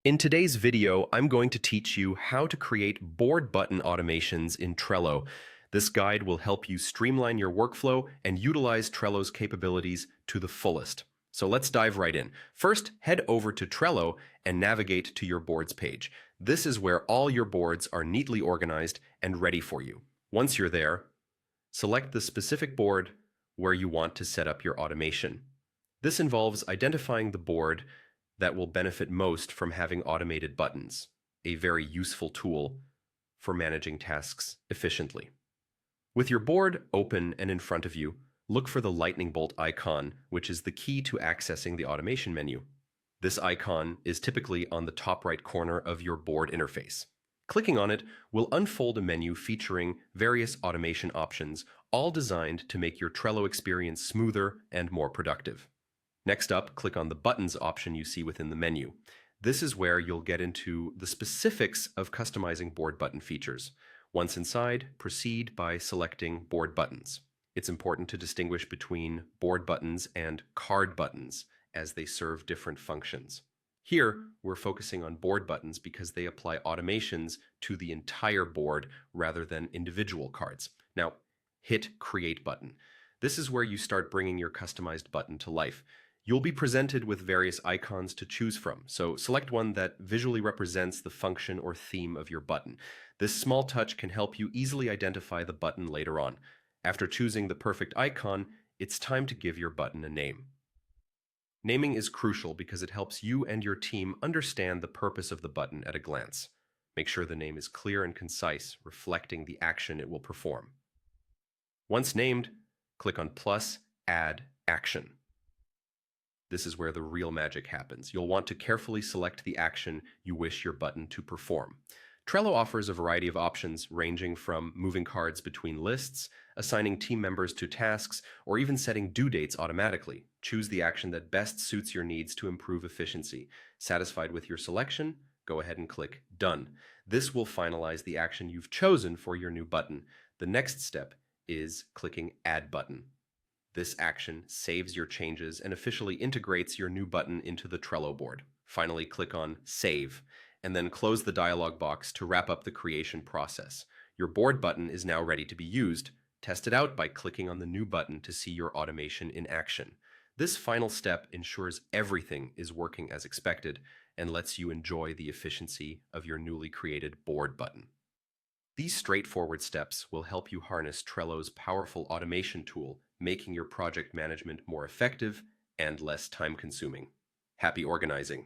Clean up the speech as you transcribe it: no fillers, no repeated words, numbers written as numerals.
In today's video, I'm going to teach you how to create board button automations in Trello. This guide will help you streamline your workflow and utilize Trello's capabilities to the fullest. So let's dive right in. First, head over to Trello and navigate to your boards page. This is where all your boards are neatly organized and ready for you. Once you're there, select the specific board where you want to set up your automation. This involves identifying the board that will benefit most from having automated buttons, a very useful tool for managing tasks efficiently. With your board open and in front of you, look for the lightning bolt icon, which is the key to accessing the automation menu. This icon is typically on the top right corner of your board interface. Clicking on it will unfold a menu featuring various automation options, all designed to make your Trello experience smoother and more productive. Next up, click on the Buttons option you see within the menu. This is where you'll get into the specifics of customizing board button features. Once inside, proceed by selecting Board Buttons. It's important to distinguish between board buttons and card buttons, as they serve different functions. Here, we're focusing on board buttons because they apply automations to the entire board rather than individual cards. Now, hit Create button. This is where you start bringing your customized button to life. You'll be presented with various icons to choose from, so select one that visually represents the function or theme of your button. This small touch can help you easily identify the button later on. After choosing the perfect icon, it's time to give your button a name. Naming is crucial because it helps you and your team understand the purpose of the button at a glance. Make sure the name is clear and concise, reflecting the action it will perform. Once named, click on plus, add action. This is where the real magic happens. You'll want to carefully select the action you wish your button to perform. Trello offers a variety of options ranging from moving cards between lists, assigning team members to tasks, or even setting due dates automatically. Choose the action that best suits your needs to improve efficiency. Satisfied with your selection? Go ahead and click Done. This will finalize the action you've chosen for your new button. The next step is clicking Add Button. This action saves your changes and officially integrates your new button into the Trello board. Finally, click on Save, and then close the dialog box to wrap up the creation process. Your board button is now ready to be used. Test it out by clicking on the new button to see your automation in action. This final step ensures everything is working as expected and lets you enjoy the efficiency of your newly created board button. These straightforward steps will help you harness Trello's powerful automation tool, making your project management more effective and less time-consuming. Happy organizing!